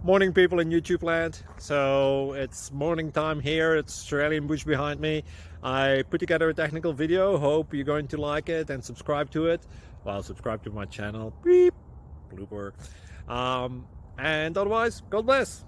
Morning, people in YouTube land. So it's morning time here. It's Australian bush behind me. I put together a technical video. Hope you're going to like it and subscribe to it. Well, subscribe to my channel. Beep. Blooper. And otherwise, God bless.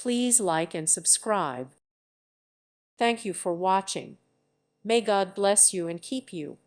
Please like and subscribe. Thank you for watching. May God bless you and keep you.